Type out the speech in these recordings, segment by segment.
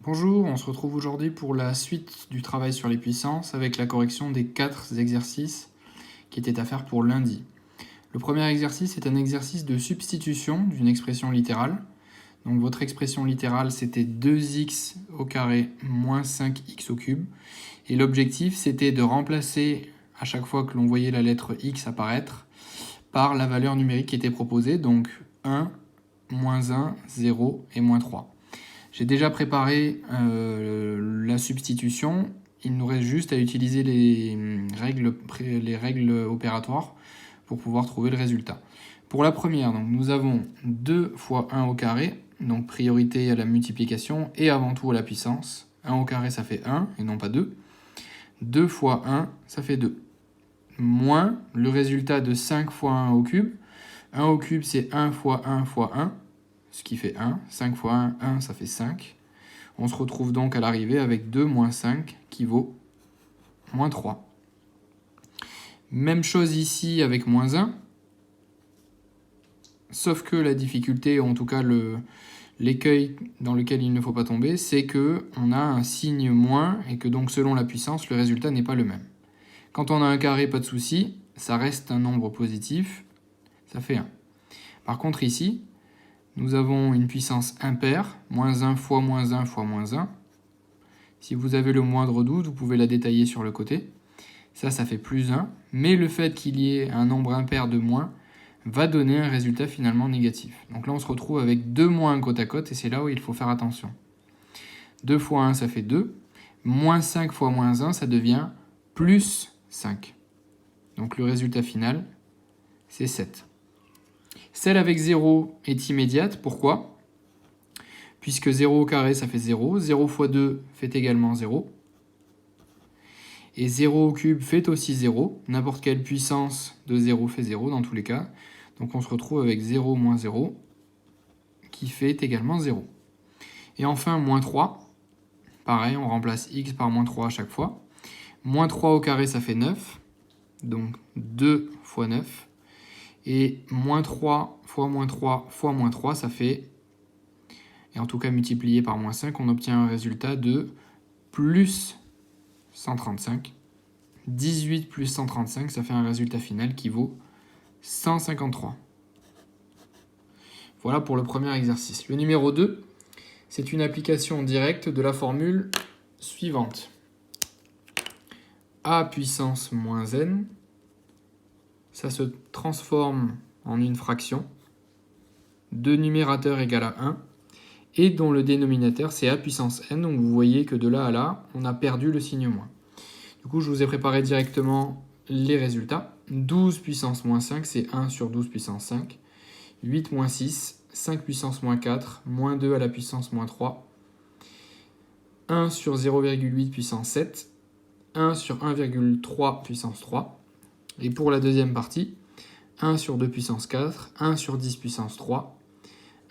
Bonjour, on se retrouve aujourd'hui pour la suite du travail sur les puissances avec la correction des 4 exercices qui étaient à faire pour lundi. Le premier exercice est un exercice de substitution d'une expression littérale. Donc votre expression littérale c'était 2x au carré moins 5x au cube. Et l'objectif c'était de remplacer à chaque fois que l'on voyait la lettre x apparaître par la valeur numérique qui était proposée, donc 1, moins 1, 0 et moins 3. J'ai déjà préparé la substitution. Il nous reste juste à utiliser les règles opératoires pour pouvoir trouver le résultat. Pour la première, donc, nous avons 2 fois 1 au carré, donc priorité à la multiplication et avant tout à la puissance. 1 au carré, ça fait 1 et non pas 2. 2 fois 1, ça fait 2. Moins le résultat de 5 fois 1 au cube. 1 au cube, c'est 1 fois 1 fois 1. Ce qui fait 1. 5 fois 1, 1, ça fait 5. On se retrouve donc à l'arrivée avec 2 moins 5 qui vaut moins 3. Même chose ici avec moins 1. Sauf que la difficulté, en tout cas l'écueil dans lequel il ne faut pas tomber, c'est qu'on a un signe moins et que donc selon la puissance, le résultat n'est pas le même. Quand on a un carré, pas de souci, ça reste un nombre positif, ça fait 1. Par contre ici, nous avons une puissance impaire, moins 1 fois moins 1 fois moins 1. Si vous avez le moindre doute, vous pouvez la détailler sur le côté. Ça fait plus 1. Mais le fait qu'il y ait un nombre impair de moins va donner un résultat finalement négatif. Donc là, on se retrouve avec 2 moins côte à côte et c'est là où il faut faire attention. 2 fois 1, ça fait 2. Moins 5 fois moins 1, ça devient plus 5. Donc le résultat final, c'est 7. Celle avec 0 est immédiate. Pourquoi ? Puisque 0 au carré, ça fait 0. 0 fois 2 fait également 0. Et 0 au cube fait aussi 0. N'importe quelle puissance de 0 fait 0 dans tous les cas. Donc on se retrouve avec 0 moins 0 qui fait également 0. Et enfin, moins 3. Pareil, on remplace x par moins 3 à chaque fois. Moins 3 au carré, ça fait 9. Donc 2 fois 9. Et moins 3 fois moins 3 fois moins 3, ça fait, et en tout cas multiplié par moins 5, on obtient un résultat de plus 135. 18 plus 135, ça fait un résultat final qui vaut 153. Voilà pour le premier exercice. Le numéro 2, c'est une application directe de la formule suivante. A puissance moins n, ça se transforme en une fraction de numérateur égal à 1 et dont le dénominateur c'est a puissance n. Donc vous voyez que de là à là, on a perdu le signe moins. Du coup, je vous ai préparé directement les résultats. 12 puissance moins 5, c'est 1 sur 12 puissance 5. 8 moins 6, 5 puissance moins 4, moins 2 à la puissance moins 3. 1 sur 0,8 puissance 7. 1 sur 1,3 puissance 3. Et pour la deuxième partie, 1 sur 2 puissance 4, 1 sur 10 puissance 3,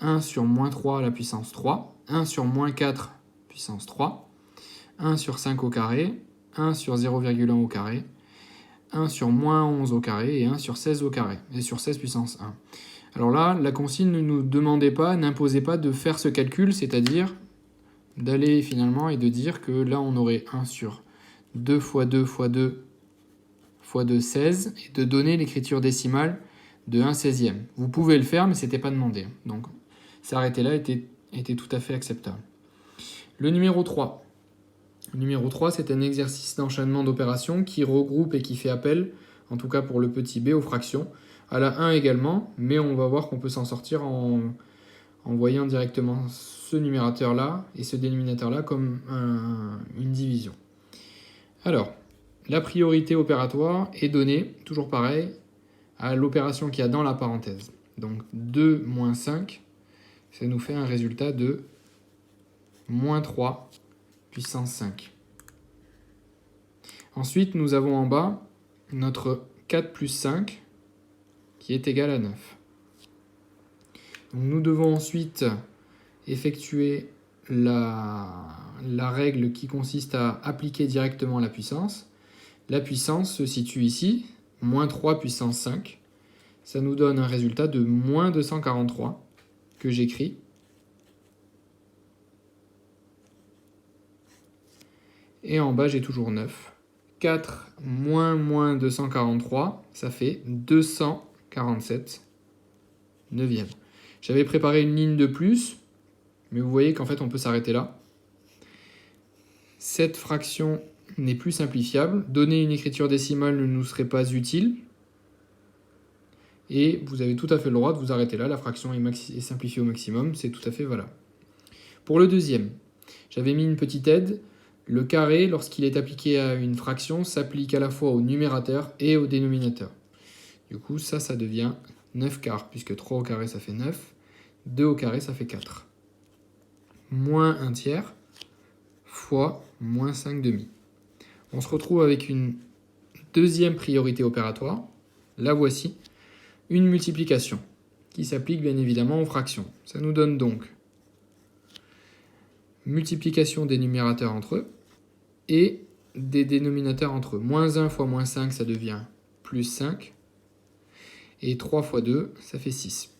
1 sur moins 3 à la puissance 3, 1 sur moins 4 puissance 3, 1 sur 5 au carré, 1 sur 0,1 au carré, 1 sur moins 11 au carré et 1 sur 16 au carré, et sur 16 puissance 1. Alors là, la consigne ne nous demandait pas, n'imposait pas de faire ce calcul, c'est-à-dire d'aller finalement et de dire que là on aurait 1 sur 2 fois 2 fois 2 fois 2, 16, et de donner l'écriture décimale de 1/16e. Vous pouvez le faire, mais ce n'était pas demandé. Donc s'arrêter là était tout à fait acceptable. Le numéro 3. Le numéro 3, c'est un exercice d'enchaînement d'opérations qui regroupe et qui fait appel, en tout cas pour le petit b, aux fractions, à la 1 également, mais on va voir qu'on peut s'en sortir en voyant directement ce numérateur-là et ce dénominateur-là comme une division. Alors, la priorité opératoire est donnée, toujours pareil, à l'opération qu'il y a dans la parenthèse. Donc 2 moins 5, ça nous fait un résultat de moins 3 puissance 5. Ensuite, nous avons en bas notre 4 plus 5 qui est égal à 9. Donc nous devons ensuite effectuer la règle qui consiste à appliquer directement la puissance. La puissance se situe ici, moins 3 puissance 5. Ça nous donne un résultat de moins 243 que j'écris. Et en bas, j'ai toujours 9. 4 moins 243, ça fait 247 neuvième. J'avais préparé une ligne de plus, mais vous voyez qu'en fait, on peut s'arrêter là. Cette fraction n'est plus simplifiable. Donner une écriture décimale ne nous serait pas utile. Et vous avez tout à fait le droit de vous arrêter là. La fraction est simplifiée au maximum. C'est tout à fait valable. Pour le deuxième, j'avais mis une petite aide. Le carré, lorsqu'il est appliqué à une fraction, s'applique à la fois au numérateur et au dénominateur. Du coup, ça devient 9 quarts, puisque 3 au carré, ça fait 9. 2 au carré, ça fait 4. Moins 1 tiers fois moins 5 demi. On se retrouve avec une deuxième priorité opératoire. La voici. Une multiplication qui s'applique bien évidemment aux fractions. Ça nous donne donc multiplication des numérateurs entre eux et des dénominateurs entre eux. Moins 1 fois moins 5, ça devient plus 5. Et 3 fois 2, ça fait 6.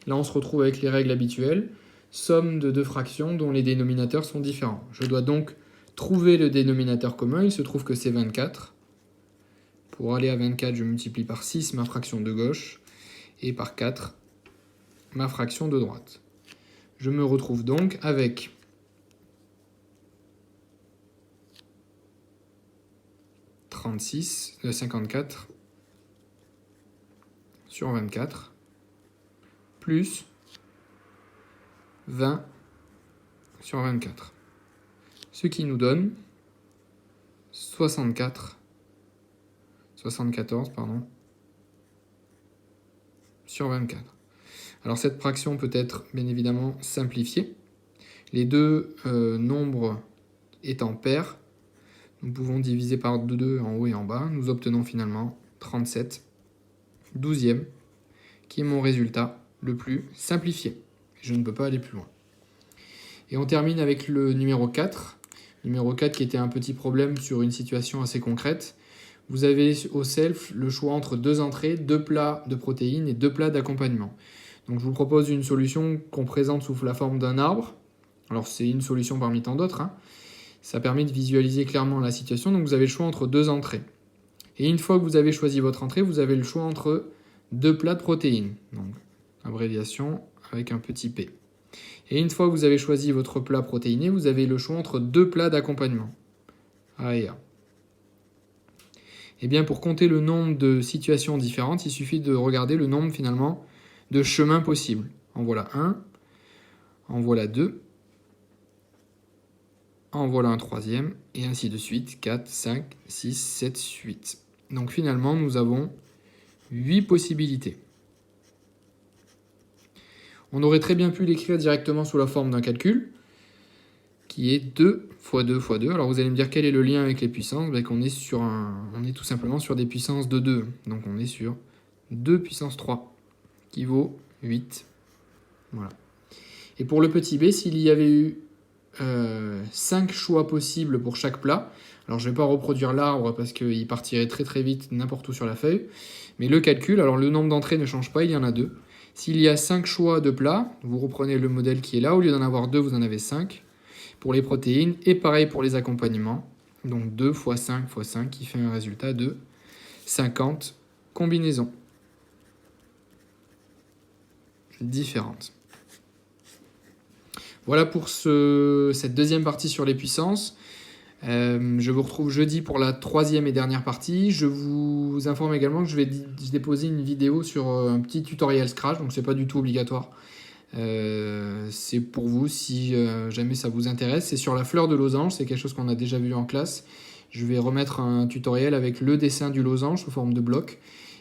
Là, on se retrouve avec les règles habituelles. Somme de deux fractions dont les dénominateurs sont différents. Je dois donc trouver le dénominateur commun. Il se trouve que c'est 24. Pour aller à 24, je multiplie par 6 ma fraction de gauche et par 4 ma fraction de droite. Je me retrouve donc avec 54 sur 24 plus 20 sur 24. Ce qui nous donne 74 sur 24. Alors cette fraction peut être bien évidemment simplifiée. Les deux nombres étant pairs, nous pouvons diviser par 2 en haut et en bas. Nous obtenons finalement 37 douzièmes, qui est mon résultat le plus simplifié. Je ne peux pas aller plus loin. Et on termine avec le numéro 4. Numéro 4 qui était un petit problème sur une situation assez concrète. Vous avez au self le choix entre 2 entrées, 2 plats de protéines et 2 plats d'accompagnement. Donc je vous propose une solution qu'on présente sous la forme d'un arbre. Alors c'est une solution parmi tant d'autres. Ça permet de visualiser clairement la situation. Donc vous avez le choix entre 2 entrées. Et une fois que vous avez choisi votre entrée, vous avez le choix entre 2 plats de protéines. Donc abréviation avec un petit p. Et une fois que vous avez choisi votre plat protéiné, vous avez le choix entre 2 plats d'accompagnement. A et A. Et bien pour compter le nombre de situations différentes, il suffit de regarder le nombre finalement de chemins possibles. En voilà un, en voilà 2, en voilà un troisième, et ainsi de suite, 4, 5, 6, 7, 8. Donc finalement, nous avons 8 possibilités. On aurait très bien pu l'écrire directement sous la forme d'un calcul, qui est 2 fois 2 fois 2. Alors vous allez me dire quel est le lien avec les puissances. On est tout simplement sur des puissances de 2. Donc on est sur 2 puissance 3, qui vaut 8. Voilà. Et pour le petit b, s'il y avait eu 5 choix possibles pour chaque plat, alors je ne vais pas reproduire l'arbre parce qu'il partirait très très vite n'importe où sur la feuille, mais le calcul, alors le nombre d'entrées ne change pas, il y en a 2. S'il y a 5 choix de plats, vous reprenez le modèle qui est là, au lieu d'en avoir 2, vous en avez 5 pour les protéines, et pareil pour les accompagnements. Donc 2 fois 5 fois 5 qui fait un résultat de 50 combinaisons différentes. Voilà pour cette deuxième partie sur les puissances. Je vous retrouve jeudi pour la troisième et dernière partie. Je vous informe également que je vais déposer une vidéo sur un petit tutoriel Scratch, donc c'est pas du tout obligatoire. C'est pour vous si jamais ça vous intéresse. C'est sur la fleur de losange, c'est quelque chose qu'on a déjà vu en classe. Je vais remettre un tutoriel avec le dessin du losange sous forme de bloc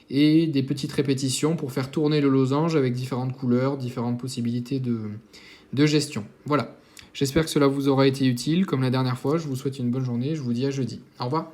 et des petites répétitions pour faire tourner le losange avec différentes couleurs, différentes possibilités de gestion. Voilà. J'espère que cela vous aura été utile. Comme la dernière fois, je vous souhaite une bonne journée. Je vous dis à jeudi. Au revoir.